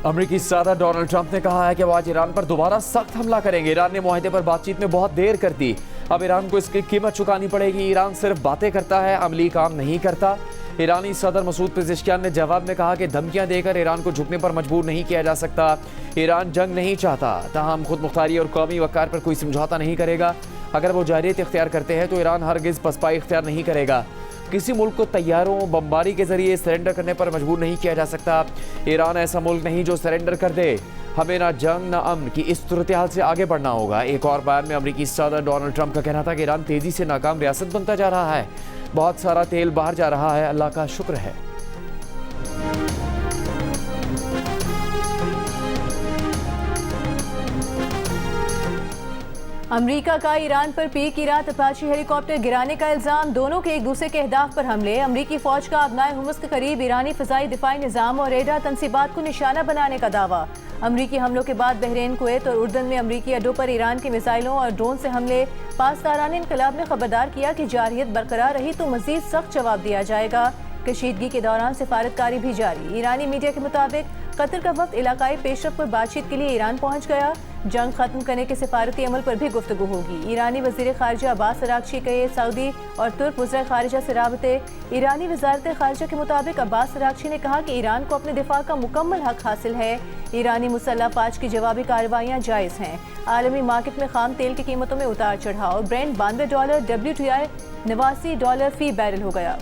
अमेरिकी सदर Donald Trump ने कहा है कि वो आज ईरान पर दोबारा सख्त हमला करेंगे। ईरान ने मुआहदे पर बातचीत में बहुत देर कर दी। अब ईरान को इसकी कीमत चुकानी पड़ेगी। ईरान सिर्फ बातें करता है, अमली काम नहीं करता। ईरानी सदर मसूद पेज़ेश्कियान ने जवाब में कहा कि धमकियां देकर ईरान को झुकने पर मजबूर नहीं किया जा सकता। ईरान जंग नहीं चाहता, ताहम खुद मुख्तारी और कौमी वक़ार पर कोई समझौता नहीं करेगा। अगर वो जारियत इख्तियार करते हैं तो ईरान हरगिज़ पसपाई इख्तियार नहीं करेगा। किसी मुल्क को तैयारों बमबारी के जरिए सरेंडर करने पर मजबूर नहीं किया जा सकता। ईरान ऐसा मुल्क नहीं जो सरेंडर कर दे। हमें ना जंग ना अमन की इस सूरत हाल से आगे बढ़ना होगा। एक और बयान में अमेरिकी सदर डोनाल्ड ट्रंप का कहना था कि ईरान तेजी से नाकाम रियासत बनता जा रहा है। बहुत सारा तेल बाहर जा रहा है, अल्लाह का शुक्र है। अमेरिका का ईरान पर पीक रात अपाची हेलीकॉप्टर गिराने का इल्जाम। दोनों के एक दूसरे के अहदाफ पर हमले। अमेरिकी फौज का अबनाए हुमस के करीब ईरानी फ़िज़ाई दिफाई निज़ाम और रेडार तनसीबात को निशाना बनाने का दावा। अमेरिकी हमलों के बाद बहरीन, कुवैत और उर्दन में अमेरिकी अड्डों पर ईरान के मिसाइलों और ड्रोन से हमले। पासदारान इनकलाब ने खबरदार किया कि जारहियत बरकरार रही तो मजीद सख्त जवाब दिया जाएगा। कशीदगी के दौरान सिफारतकारी भी जारी। ईरानी मीडिया के मुताबिक कतर का वक्त इलाकाई पेशरफ पर बातचीत के लिए ईरान पहुंच गया। जंग खत्म करने के सिफारती अमल पर भी गुफ्तगू होगी। ईरानी वज़ीर ख़ारिजा अब्बास अराग़ची के सऊदी और तुर्क वज़ीर ख़ारिजा से राबते। ईरानी वज़ारत ख़ारिजा के मुताबिक अब्बास अराग़ची ने कहा कि ईरान को अपने दिफा का मुकम्मल हक हासिल है। ईरानी मुसल्लह फ़ौज की जवाबी कार्रवाइयाँ जायज़ हैं। आलमी मार्केट में खाम तेल की कीमतों में उतार चढ़ाव। ब्रेंट $92, WTI $89 फ़ी बैरल हो गया।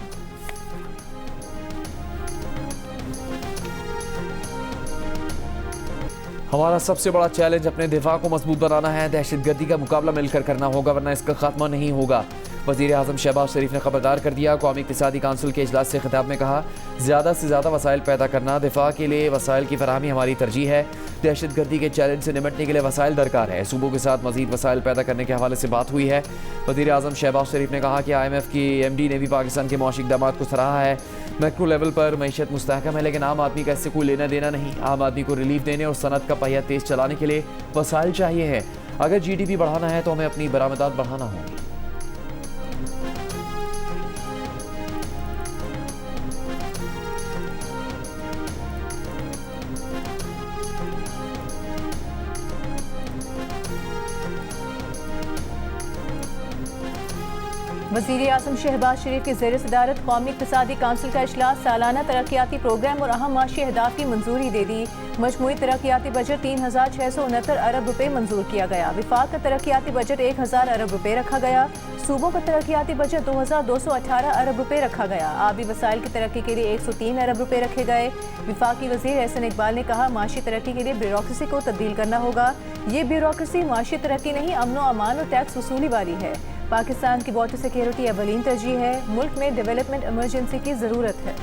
हमारा सबसे बड़ा चैलेंज अपने दिफा को मजबूत बनाना है। दहशतगर्दी का मुकाबला मिलकर करना होगा, वरना इसका खात्मा नहीं होगा। वज़ीर आज़म शहबाज शरीफ ने खबरदार कर दिया। कौमी इक़्तिसादी काउंसिल के इजलास से खिताब में कहा, ज़्यादा से ज़्यादा वसाइल पैदा करना, दिफा के लिए वसाइल की फराहमी हमारी तरजीह है। दहशतगर्दी के चैलेंज से निपटने के लिए वसाइल दरकार है। सूबों के साथ मजीद वसाइल पैदा करने के हवाले से बात हुई है। वज़ीर आज़म शहबाज शरीफ ने कहा कि IMF की MD ने भी पाकिस्तान के मौशी इक़दामात को सराहा है। मैक्रो लेवल पर मईशत मुस्तहकम है, लेकिन आम आदमी का इससे कोई लेना देना नहीं। आम आदमी को रिलीफ देने और सनत का पहिया तेज चलाने के लिए वसाइल चाहिए है। अगर GDP बढ़ाना है तो हमें अपनी बरामदात बढ़ाना होगी। वज़ीर आज़म शहबाज शरीफ की ज़ेर सदारत कौमी इक़्तिसादी काउंसिल का इजलास। सालाना तरक्याती प्रोग्राम और अहम माशी अहदाफ की मंजूरी दे दी। मजमूई तरक्याती बजट 3669 अरब रुपए मंजूर किया गया। विफाक का तरक्याती बजट 1000 अरब रुपए रखा गया। सूबों का तरक्याती बजट 2218 अरब रुपए रखा गया। आबी वसाइल की तरक्की के लिए 103 अरब रुपए रखे गए। विफाकी वज़ीर एहसन इकबाल ने कहा, माशी तरक्की के लिए ब्यूरोक्रेसी को तब्दील करना होगा। ये ब्यूरोक्रेसी माशी तरक्की नहीं, अमनो अमान और टैक्स वसूली वाली है। पाकिस्तान की वाटर सिक्योरिटी अवलीन तरजीह है। मुल्क में डेवलपमेंट इमरजेंसी की ज़रूरत है।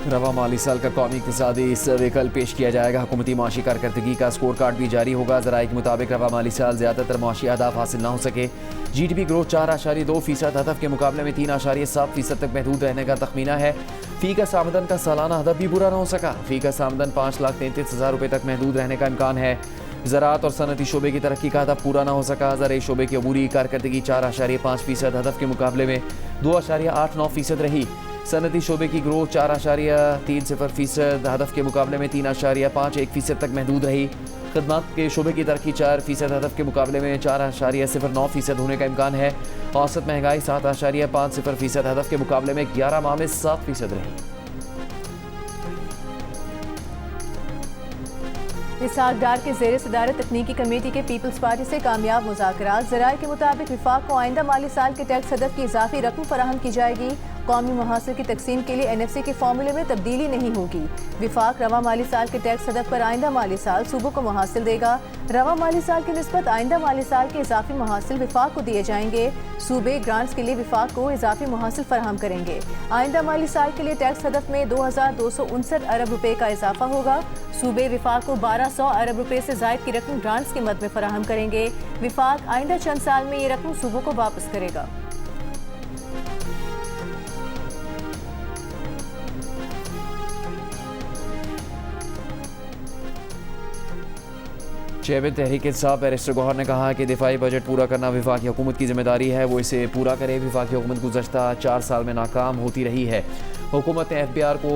रवा माली साल का कौमी इक़्तिसादी सर्वे कल पेश किया जाएगा। हुकूमती माशी कारकर्दगी का स्कोर कार्ड भी जारी होगा। ज़राए के मुताबिक रवा माली साल ज़्यादातर माशी अहदाफ हासिल ना हो सके। GDP ग्रोथ 4.2% हदफ के मुकाबले में 3.7% तक महदूद रहने का तखमीना है। फ़ी का सामदन का सालाना हदफ भी पूरा ना हो सका। फ़ी का सामदन 5,33,000 रुपये तक महदूद रहने का इम्कान है। ज़राअत और सनती शोबे की तरक्की का हदफ पूरा ना हो सका। ज़राई शोबे की अबूरी कारकर्दगी 4.5% हदफ के मुकाबले में 2.89% रही। सनती शोबे की ग्रोथ 4.30% हदफ के मुकाबले में 3.51% तक महदूद रही। खदमात के शोबे की तरक्की 4% हदफ के मुकाबले में 4.09% होने का इम्कान है। औसत महंगाई 7.50% हदफ के मुकाबले में 11 माह में 7% रही। इसहाक डार के ज़ेर सदारत तकनीकी कमेटी के पीपल्स पार्टी से कामयाब मुज़ाकरात। ज़राए के मुताबिक विफाक को आइंदा माली साल के टैक्स हदफ की इजाफी रकम फराहम की जाएगी। कौमी मुहासिल की तकसीम के लिए NFC के फार्मूले में तब्दीली नहीं होगी। विफाक रवा माली साल के टैक्स हदफ पर आइंदा माली साल सूबों को मुहासिल देगा। रवा माली साल की निस्बत आइंदा माली साल के इजाफी मुहासिल विफाक को दिए जाएंगे। सूबे ग्रांट्स के लिए विफाक को इजाफी मुहासिल फराहम करेंगे। आइंदा माली साल के लिए टैक्स हदफ में 2259 अरब रुपए का इजाफा होगा। सूबे विफाक को 1200 अरब रुपए से जायद की रकम ग्रांट्स के मद में फराहम करेंगे। विफाक आइंदा चंद साल में ये रकम सूबों को वापस करेगा। चेयरमैन तहरीक इंसाफ बैरिस्टर गौहर ने कहा कि दिफाई बजट पूरा करना वफाकी हुकूमत की जिम्मेदारी है, वो इसे पूरा करे। वफाकी हुकूमत गुज़श्ता 4 साल में नाकाम होती रही है। हुकूमत ने FBI को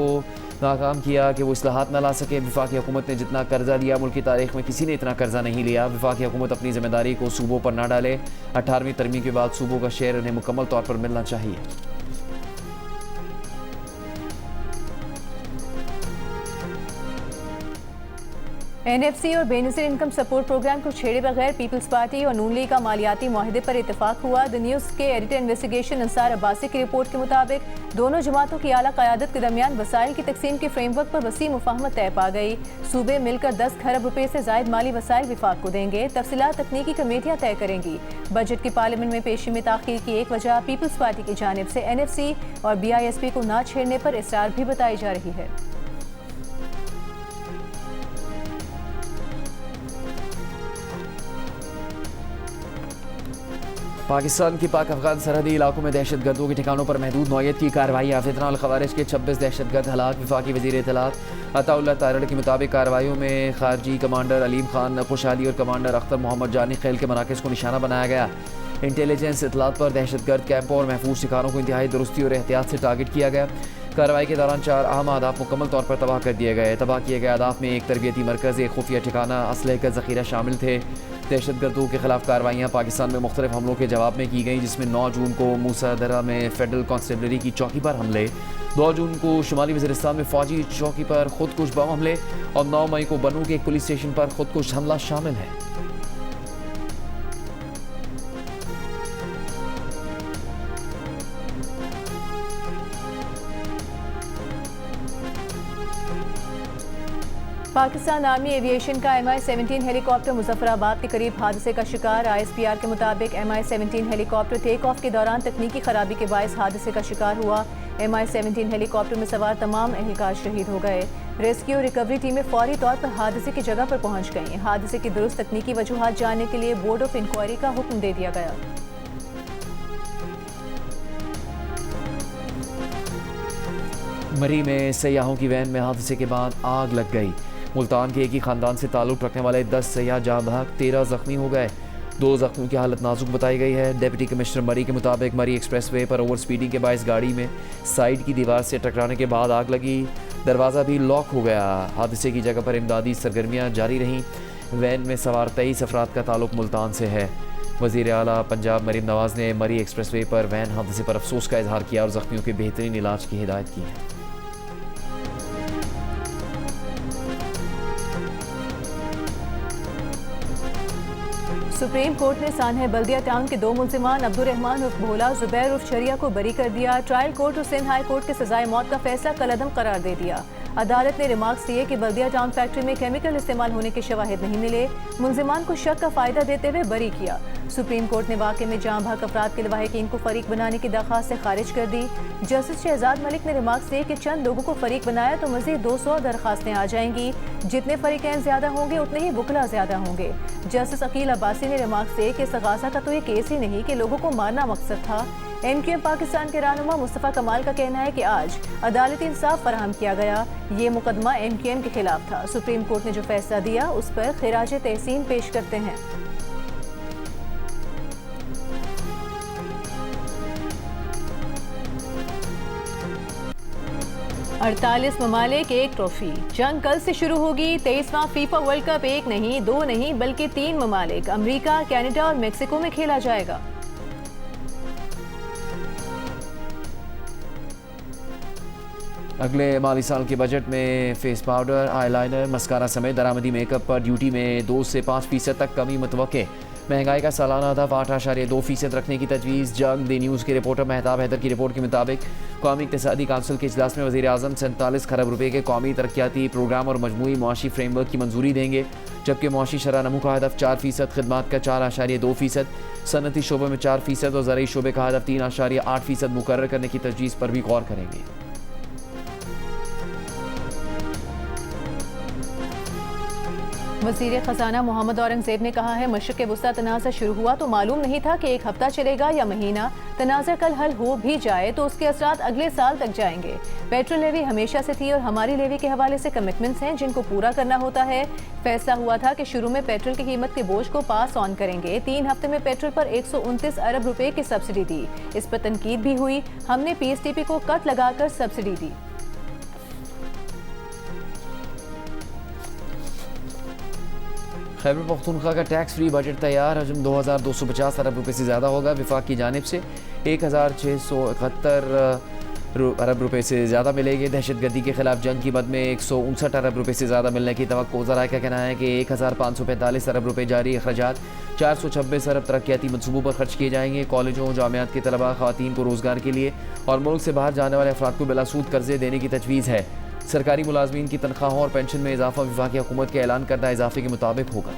नाकाम किया कि वो इस्लाहात न ला सके। वफाकी हुकूमत ने जितना कर्जा लिया मुल्क की तारीख में किसी ने इतना कर्जा नहीं लिया। वफाकी हुकूमत अपनी जिम्मेदारी को सूबों पर न डाले। 18वीं तरमीम के बाद सूबों का शेयर उन्हें मुकम्मल तौर पर मिलना चाहिए। NFC और बेनज़ीर इनकम सपोर्ट प्रोग्राम को छेड़े बगैर पीपल्स पार्टी और नून लीग का मालियाती माहिदे पर इतफाक हुआ। द न्यूज़ के एडिटर इन्वेस्टिगेशन अंसार अब्बासी की रिपोर्ट के मुताबिक दोनों जमातों की आला क़यादत के दरमियान वसाइल की तकसीम के फ्रेमवर्क पर वसी मुफाहमत तय पा गई। सूबे मिलकर 10 खरब रुपए से जायद माली वसाइल विफाक को देंगे। तफसीलात तकनीकी कमेटियाँ तय करेंगी। बजट की पार्लियामेंट में पेशी में ताख़ीर की एक वजह पीपल्स पार्टी की जानिब से NFC और BISP को ना छेड़ने पर इसरार भी बताई जा रही है। पाकिस्तान की पाक अफगान सरहदी इलाकों में दहशत गर्दों के ठिकानों पर महदूद नौयत की कार्रवाई। फितना अल खवारिज के 26 दहशत गर्द हलाक। वफाकी वज़ीर इत्तलात अताउल्लाह तारड़ के मुताबिक कार्रवाइयों में खारजी कमांडर अलीम खान खुशहाली और कमांडर अख्तर मोहम्मद जानी खैल के मराकज़ को निशाना बनाया गया। इंटेलिजेंस इत्तलात पर दहशत गर्द कैंपों और महफूज ठिकानों को इंतहाई दुरुस्ती और एहतियात से टारगेट किया गया। कार्रवाई के दौरान 4 अहम अहदाफ मुकम्मल तौर पर तबाह कर दिए गए। तबाह किए गए अहदाफ में एक तरबियती मरकज़, एक खुफिया ठिकाना, असलहे का ज़ख़ीरा शामिल थे। दहशत गर्दों के खिलाफ कार्रवाइयाँ पाकिस्तान में मुख्तलिफ हमलों के जवाब में की गई, जिसमें 9 जून को मूसा दर्रा में फेडरल कांस्टेबलरी की चौकी पर हमले, 2 जून को शुमाली वज़ीरिस्तान में फ़ौजी चौकी पर खुदकुश बम हमले और 9 मई को बनू के एक पुलिस स्टेशन पर खुदकुश हमला शामिल है। पाकिस्तान आर्मी एविएशन का MI-17 हेलीकॉप्टर मुजफ्फराबाद के करीब हादसे का शिकार। ISPR के मुताबिक MI-17 हेलीकॉप्टर टेक ऑफ के दौरान तकनीकी खराबी के बायस हादसे का शिकार हुआ। MI-17 हेलीकॉप्टर में सवार तमाम एहलकार शहीद हो गए। रेस्क्यू और रिकवरी टीमें फौरी तौर पर हादसे की जगह पर पहुंच गईं। हादसे की दुरुस्त तकनीकी वजूहात जानने के लिए बोर्ड ऑफ इंक्वायरी का हुक्म दे दिया गया। मरी में सयाहों की वैन में हादसे के बाद आग लग गई। मुल्तान के एक ही खानदान से ताल्लुक़ रखने वाले 10 सयाह जाँ बहक, 13 ज़ख्मी हो गए। 2 ज़ख्मियों की हालत नाजुक बताई गई है। डिप्टी कमिश्नर मरी के मुताबिक मरी एक्सप्रेसवे पर ओवर स्पीडिंग के बायस गाड़ी में साइड की दीवार से टकराने के बाद आग लगी। दरवाज़ा भी लॉक हो गया। हादसे की जगह पर इमदादी सरगर्मियाँ जारी रहीं। वैन में सवार 23 अफराद का ताल्लुक़ मुल्तान से है। वज़ीर आला पंजाब मरीम नवाज़ ने मरी एक्सप्रेसवे पर वैन हादसे पर अफसोस का इजहार किया और ज़ख्मियों के बेहतरीन इलाज की हिदायत की है। सुप्रीम कोर्ट ने सान्हे बल्दिया टाउन के 2 मुल्जिमान अब्दुर्रहमान उर्फ भोला, जुबैर उर्फ शरिया को बरी कर दिया। ट्रायल कोर्ट और सिंध हाई कोर्ट के सजाए मौत का फैसला कलअदम करार दे दिया। अदालत ने रिमार्क्स दिए कि बल्दिया टाउन फैक्ट्री में केमिकल इस्तेमाल होने के शवाहिद नहीं मिले। मुल्जिमान को शक का फायदा देते हुए बरी किया। सुप्रीम कोर्ट ने वाक़े में जाँ बहक अफराद के लवाहिकीन को फरीक बनाने की दरख्वास्त से खारिज कर दी। जस्टिस शहजाद मलिक ने रिमार्क्स दिए कि चंद लोगों को फरीक बनाया तो मज़ीद 200 दरख्वास्तें आ जाएंगी। जितने फरीकैन ज़्यादा होंगे उतने ही वकला ज़्यादा होंगे। जस्टिस अकील अब्बासी ने रिमार्क्स दिए कि इस्तग़ासा का तो ये केस ही नहीं कि लोगों को मारना मकसद था। MQM पाकिस्तान के रहनुमा मुस्तफ़ा कमाल का कहना है कि आज अदालती इंसाफ फराहम किया गया। ये मुकदमा MQM के खिलाफ था। सुप्रीम कोर्ट ने जो फैसला दिया उस पर खिराज तहसीन पेश करते हैं। अड़तालीस ममालिक एक ट्रॉफी। जंग कल से शुरू होगी। 23वां फीफा वर्ल्ड कप 1 नहीं 2 नहीं बल्कि 3 ममालिक अमेरिका, कनाडा और मेक्सिको में खेला जाएगा। अगले माली साल के बजट में फेस पाउडर, आईलाइनर, मस्कारा समेत दरामदी मेकअप पर ड्यूटी में 2 से 5% तक कमी मुतवक्के। महंगाई का सालाना हदफ 8.2% रखने की तजवीज़। जंग द न्यूज़ के रिपोर्टर मेहताब हैदर की रिपोर्ट के मुताबिक कौमी इक़्तिसादी काउंसिल के इजलास में वज़ीर आज़म 47 खरब रुपये के कौमी तरक्याती प्रोग्राम और मजमूई मुआशी फ्रेमवर्क की मंजूरी देंगे, जबकि मुआशी शरह नमू का हदफ 4%, खिदमात का 4.2%, सनती शोबे में 4% और ज़राई शोबे का हदफ 3.8% मुकर्रर करने की तजवीज़ पर भी गौर करेंगे। वज़ीर ख़जाना मोहम्मद औरंगज़ेब ने कहा है, मशरिक़ वुस्ता तनाज़ा शुरू हुआ तो मालूम नहीं था कि 1 हफ्ता चलेगा या महीना। तनाज़ा कल हल हो भी जाए तो उसके असरात अगले साल तक जाएंगे। पेट्रोल लेवी हमेशा से थी और हमारी लेवी के हवाले से कमिटमेंट्स हैं जिनको पूरा करना होता है। फैसला हुआ था कि शुरू में पेट्रोल की कीमत के बोझ को पास ऑन करेंगे। 3 हफ्ते में पेट्रोल पर 129 अरब रुपए की सब्सिडी दी। इस पर तनकीद भी हुई। हमने PSTP को कट लगाकर सब्सिडी दी। खैबर पख्तूनख्वा का टैक्स फ्री बजट तैयार। हजम 2250 अरब रुपए से ज़्यादा होगा। विफाक की जानिब से 1671 अरब रुपए से ज़्यादा मिलेंगे। दहशतगर्दी के खिलाफ जंग की मद में 159 अरब रुपए से ज़्यादा मिलने की तवक्को। ज़राए का कहना है कि 1545 अरब रुपए जारी अखराजात, 426 अरब तरक्याती मनसूबों पर खर्च किए जाएंगे। कॉलेजों जामियात के तलबा ख़वातीन को रोज़गार के लिए और मुल्क से बाहर जाने वाले अफराद को बिलासूद कर्जे देने की तजवीज़ है। सरकारी मुलाजमीन की तनख्वाहों और पेंशन में इजाफा वफाकी हुकूमत के ऐलान करदा इजाफे के मुताबिक होगा।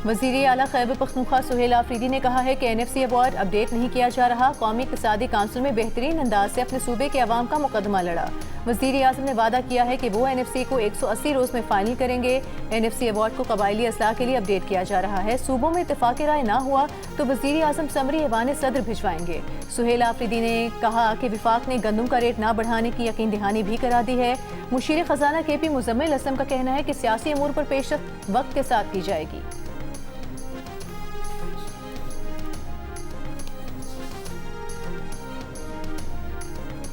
वज़ीर आला खैबर पख्तूनख्वा सुहेल आफरीदी ने कहा है कि NFC अवार्ड अपडेट नहीं किया जा रहा। कौमी इक़्तिसादी काउंसिल में बेहतरीन अंदाज से अपने सूबे के अवाम का मुकदमा लड़ा। वज़ीर आज़म ने वादा किया है कि वो NFC को 180 रोज़ में फाइनल करेंगे। NFC अवार्ड को कबायली असलाह के लिए अपडेट किया जा रहा है। सूबों में इत्तेफाक राय ना हुआ तो वज़ीर आज़म समरी ऐवान सदर भिजवाएंगे। सुहेल आफरीदी ने कहा कि विफाक ने गंदम का रेट ना बढ़ाने की यकीन दहानी भी करा दी है। मुशीर ख़जाना KP मुज़म्मिल असलम का कहना है कि सियासी अमूर पर पेशरफ्त वक्त के साथ की जाएगी।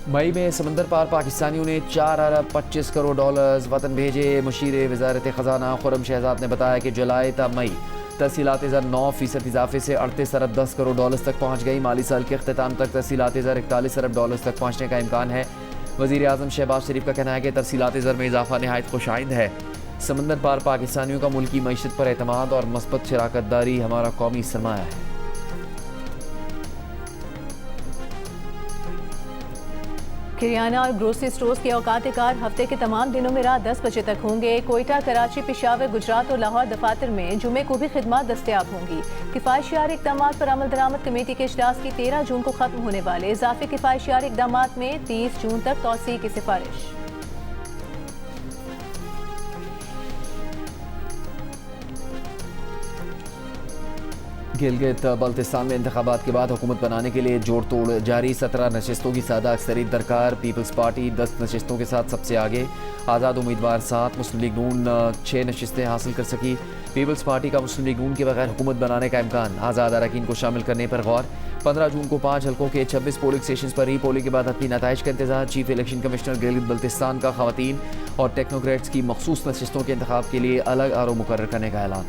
मई में समंदर पार पाकिस्तानियों ने 4 अरब 25 करोड़ डॉलर्स वतन भेजे। मुशीर वज़ारत ख़जाना खुर्रम शहजाद ने बताया कि जुलाई ता मई तहसीलात ज़र 9% इजाफे से 38 अरब 10 करोड़ डॉलर्स तक पहुँच गई। माली साल के अख्ताम तक तहसीलात ज़र 41 अरब डॉलर्स तक पहुँचने का इम्कान है। वज़ीर आज़म शहबाज शरीफ का कहना है कि तहसीलात ज़र में इजाफा नहायत खुशाइंद है। समंदर पार पाकिस्तानियों का मुल्की मईशत पर एतमाद और मस्बत शराकतदारी हमारा कौमी सरमाया है। किराना और ग्रोसरी स्टोर्स के औकात कार हफ्ते के तमाम दिनों में रात 10 बजे तक होंगे। कोयटा, कराची, पेशावर, गुजरात और लाहौर दफातर में जुमे को भी खिदमत दस्तयाब होंगी। किफायतयार इक़दाम पर अमल दरामद कमेटी के इजलास की 13 जून को खत्म होने वाले इजाफी किफायतयार इक़दाम में 30 जून तक तौसीए की सिफारिश। गिलगित बल्तिस्तान में इंतखाबात के बाद हुकूमत बनाने के लिए जोड़ तोड़ जारी। 17 नशस्तों की सादा अक्सरियत दरकार। पीपल्स पार्टी 10 नशस्तों के साथ सबसे आगे। आज़ाद उम्मीदवार 7, मुस्लिम लीग नून 6 नशस्तें हासिल कर सकी। पीपल्स पार्टी का मुस्लिम लीग नून के बगैर हुकूमत बनाने का इम्कान। आज़ाद अरकान को शामिल करने पर गौर। 15 जून को 5 हल्कों के 26 पोलिंग स्टेशन पर री पोलिंग के बाद अपनी नताइज का इंतजार। Chief election commissioner Gilgit Baltistan का खवातीन और टेक्नोक्रेट्स की मखसूस नशस्तों के इंतखाब के लिए अलग RO मुकर्रर करने का ऐलान।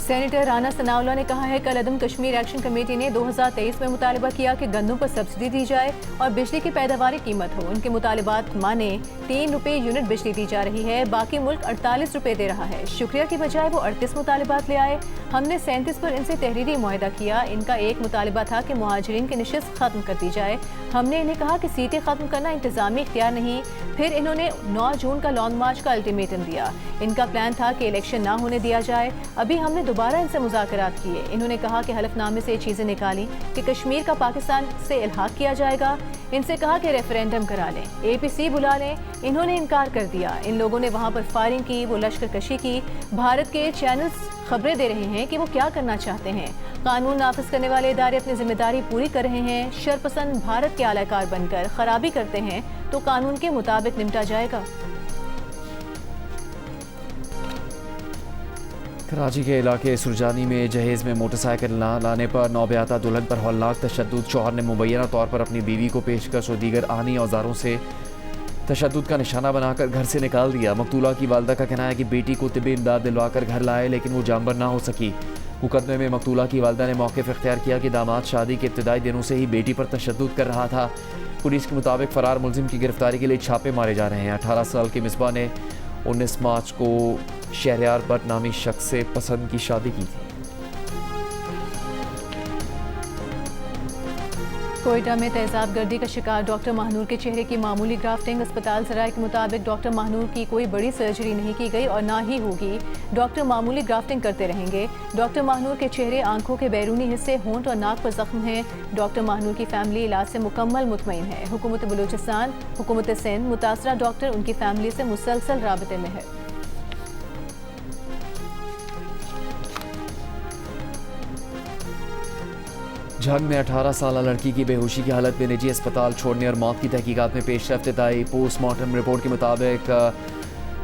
सेनेटर राना सनाउल्लाह ने कहा है कल अदम कश्मीर एक्शन कमेटी ने 2023 में मुतालबा किया कि गंदम पर सब्सिडी दी जाए और बिजली की पैदावारी कीमत हो। उनके मुतालबात माने 3 रुपये यूनिट बिजली दी जा रही है, बाकी मुल्क 48 रुपये दे रहा है। शुक्रिया की बजाय वो 38 मुतालबात ले आए। हमने 37 पर इनसे तहरीरी मुआहदा किया। इनका एक मुतालबा था कि मुहाजिरीन की नशिस्त खत्म कर दी जाए। हमने इन्हें कहा कि सीटें खत्म करना इंतजामी इख्तियार नहीं। फिर इन्होंने 9 जून का लॉन्ग मार्च का अल्टीमेटम दिया। इनका प्लान था कि इलेक्शन ना होने दिया जाए। अभी हमने दोबारा इनसे मुज़ाकरात किए। इन्होंने कहा कि हलफनामे से ये चीज़ें निकाली कि कश्मीर का पाकिस्तान से इल्हाक किया जाएगा। इनसे कहा कि रेफरेंडम करा लें, APC बुला लें। इन्होंने इनकार कर दिया। इन लोगों ने वहाँ पर फायरिंग की, वो लश्कर कशी की। भारत के चैनल्स खबरें दे रहे हैं कि वो क्या करना चाहते हैं। कानून नाफिज करने वाले इदारे अपनी जिम्मेदारी पूरी कर रहे हैं। शरपसंद भारत के आलाकार बनकर खराबी करते हैं तो कानून के मुताबिक निपटा जाएगा। कराची के इलाके सुरजानी में जहेज़ में मोटरसाइकिल ना लाने पर नौबियाता दुल्हन पर हौलनाक तशद्दुद। शौहर ने मुबैना तौर पर अपनी बीवी को पेशकश और दीगर आनी औजारों से तशद्दुद का निशाना बनाकर घर से निकाल दिया। मकतूला की वालदा का कहना है कि बेटी को तिब्बी इमदाद दिलवाकर घर लाए लेकिन वो जानबर ना हो सकी। मुकदमे में मकतूला की वालदा ने मौक़िफ़ इख्तियार किया कि दामाद शादी के इब्तिदाई दिनों से ही बेटी पर तशद्दुद कर रहा था। पुलिस के मुताबिक फ़रार मुलजिम की गिरफ्तारी के लिए छापे मारे जा रहे हैं। 18 साल के मिसबा ने 19 मार्च को शहरयार भट्ट नामी शख्स से पसंद की शादी की थी। कोयटा में तेजाब गर्दी का शिकार डॉक्टर महानूर के चेहरे की मामूली ग्राफ्टिंग। अस्पताल जराये के मुताबिक डॉक्टर महानूर की कोई बड़ी सर्जरी नहीं की गई और ना ही होगी। डॉक्टर मामूली ग्राफ्टिंग करते रहेंगे। डॉक्टर महानूर के चेहरे, आंखों के बैरूनी हिस्से, होंठ और नाक पर जख्म हैं। डॉक्टर महानूर की फैमिली इलाज से मुकम्मल मुतमईन है। हुकूमत बलूचिस्तान, हुकूमत सिंध, मुतासरा डॉक्टर उनकी फैमिली से मुसलसल राबते में है। झंग में 18 साल लड़की की बेहोशी की हालत में निजी अस्पताल छोड़ने और मौत की तहकीकात में पेशरफ्त आई। पोस्टमार्टम रिपोर्ट के मुताबिक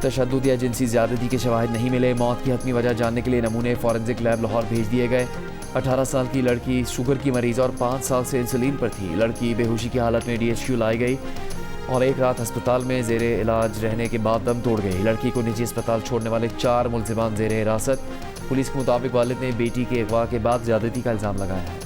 तशद्दुद या जिनसी ज़्यादती के शवाहिद नहीं मिले। मौत की हतमी वजह जानने के लिए नमूने फॉरेंसिक लैब लाहौर भेज दिए गए। 18 साल की लड़की शुगर की मरीज़ और 5 साल से इंसुलिन पर थी। लड़की बेहोशी की हालत में DHQ लाई गई और एक रात अस्पताल में ज़ेरे इलाज रहने के बाद दम तोड़ गई। लड़की को निजी अस्पताल छोड़ने वाले 4 मुल्ज़िमान ज़ेरे हिरासत। पुलिस के मुताबिक वालिद ने बेटी के अगवा के बाद ज़्यादती का इल्ज़ाम लगाया है।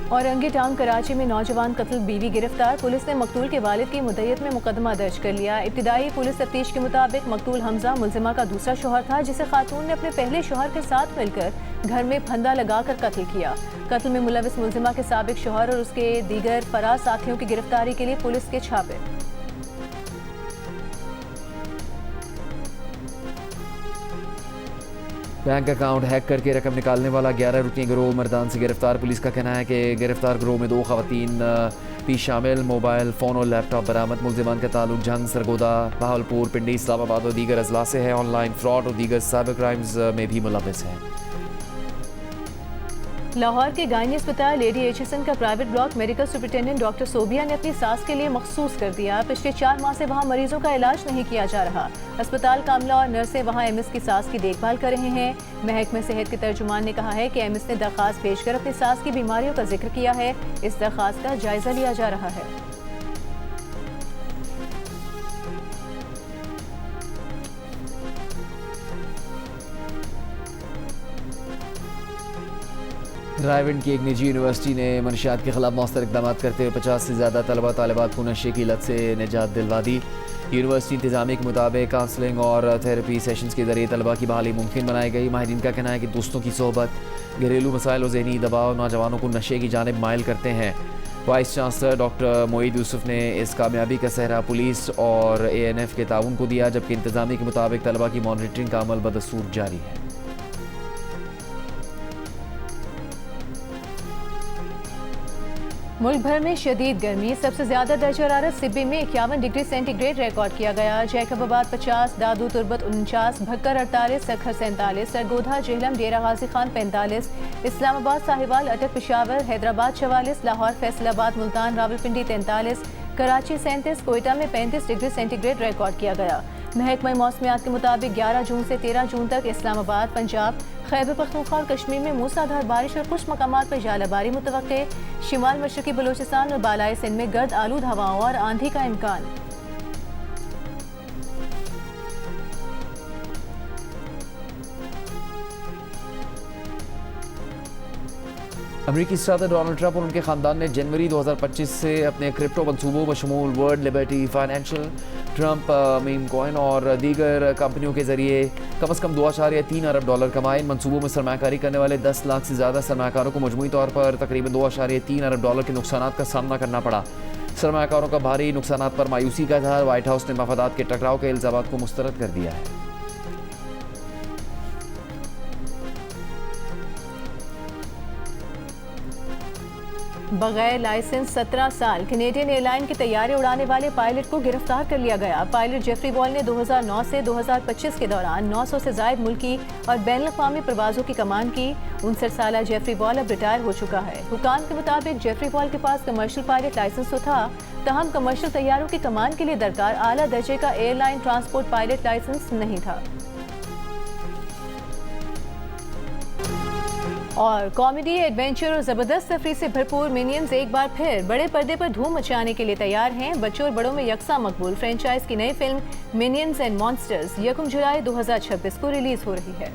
औरंगी टाउन कराची में नौजवान कत्ल, बीवी गिरफ्तार। पुलिस ने मकतूल के वालिद की मुद्दत में मुकदमा दर्ज कर लिया। इब्तिदाई पुलिस तफ्तीश के मुताबिक मकतूल हमजा मुल्जिमा का दूसरा शौहर था, जिसे खातून ने अपने पहले शौहर के साथ मिलकर घर में फंदा लगाकर कत्ल किया। कत्ल में मुलविस मुल्जिमा के साबिक शौहर और उसके दीगर फरार साथियों की गिरफ्तारी के लिए पुलिस के छापे। बैंक अकाउंट हैक करके रकम निकालने वाला 11 रुकनी गिरोह मर्दान से गिरफ्तार। पुलिस का कहना है कि गिरफ्तार गिरोह में 2 खवातीन भी शामिल। मोबाइल फ़ोन और लैपटॉप बरामद। मुल्जिमान का ताल्लुक झंग, सरगोदा, बहावलपुर, पिंडी, इस्लामाबाद और दीगर अजला से है। ऑनलाइन फ्रॉड और दीगर साइबर क्राइम्स में भी मुलविस है। लाहौर के गायनी अस्पताल लेडी एचएसएन का private block medical superintendent doctor Sobia ने अपनी सास के लिए मखसूस कर दिया। पिछले 4 माह से वहां मरीजों का इलाज नहीं किया जा रहा। अस्पताल का अमला और नर्सें वहां एमएस की सास की देखभाल कर रहे हैं। महकमे सेहत के तर्जुमान ने कहा है कि एमएस ने दरख्वास्त भेजकर अपनी सास की बीमारियों का जिक्र किया है। इस दरख्वास्त का जायजा लिया जा रहा है। रायविंड की एक निजी यूनिवर्सिटी ने मनशियात के खिलाफ मौसर इकदाम करते हुए 50 से ज़्यादा तलबा तालिबात को नशे की लत से निजात दिलवा दी। यूनिवर्सिटी इंतजामिया के मुताबिक काउंसलिंग और थेरेपी सेशंस के जरिए तलबा की बहाली मुमकिन बनाई गई। माहिरीन का कहना है कि दोस्तों की सोहबत, घरेलू मसाइल और ज़हनी दबाव नौजवानों को नशे की जानिब माइल करते हैं। Vice chancellor doctor Moid Yusuf ने इस कामयाबी का सहरा पुलिस और ANF के ताउन को दिया, जबकि इंतजामिया के मुताबिक तलबा की मॉनिटरिंग का अमल बदस्तूर जारी है। मुल्क भर में शदीद गर्मी। सबसे ज्यादा दर्जा हरारत सिब्बी में 51 डिग्री सेंटीग्रेड रिकॉर्ड किया गया। जैकबाबाद 50, दादू तुर्बत 49, भक्कर 48, सखर 47, सरगोधा, जेहलम, डेरा गाजी खान 45, इस्लामाबाद, साहिवाल, अटक, पिशावर, हैदराबाद 44, लाहौर, फैसलाबाद, मुल्तान, रावलपिंडी 43, कराची 37, कोयटा में 35 डिग्री सेंटीग्रेड रिकॉर्ड किया गया। महकमा मौसमियात के मुताबिक 11 जून से 13 जून तक इस्लामाबाद, पंजाब, खैबर पख्तूनख्वा और कश्मीर में मूसलाधार बारिश और कुछ मकामात पर जालाबारी मुतवक्के। शिमाल मशरकी बलूचिस्तान और बालाई सिंध में गर्द आलूद हवाओं और आंधी का इम्कान। अमरीकी सदर डोनाल्ड ट्रंप और उनके खानदान ने जनवरी 2025 से अपने क्रिप्टो मनसूबों बशमूल World Liberty Financial, Trump meme coin और दीगर कंपनियों के जरिए कम से कम $2.3 अरब कमाए। इन मनसूबों में सरमाकारी करने वाले 10 लाख से ज़्यादा सरमाकारों को मजमूई तौर पर तकरीबन $2.3 अरब के नुकसान का सामना करना पड़ा। सरमाकारों का भारी नुकसान पर मायूसी का इजहार। व्हाइट हाउस ने मफादात के टकराव के इल्ज़ाम को मुस्तरद कर दिया है। बगैर लाइसेंस 17 साल कैनेडियन एयरलाइन के तैयारे उड़ाने वाले पायलट को गिरफ्तार कर लिया गया। पायलट जेफरी बॉल ने 2009 से 2025 के दौरान 900 से ज़ायद मुल्की और बैन अवी परवाज़ों की कमान की। 59 साला जेफरी बॉल अब रिटायर हो चुका है। हुकाम के मुताबिक जेफरी बॉल के पास कमर्शियल पायलट लाइसेंस तो था, तहम कमर्शियल तैयारों की कमान के लिए दरकार आला दर्जे का एयरलाइन ट्रांसपोर्ट पायलट लाइसेंस नहीं था। और कॉमेडी, एडवेंचर और ज़बरदस्त तफरीह से भरपूर मिनियंस एक बार फिर बड़े पर्दे पर धूम मचाने के लिए तैयार हैं। बच्चों और बड़ों में यकसा मकबूल फ्रेंचाइज की नई फिल्म मिनियंस एंड मॉन्स्टर्स 1 जुलाई 2026 को रिलीज हो रही है।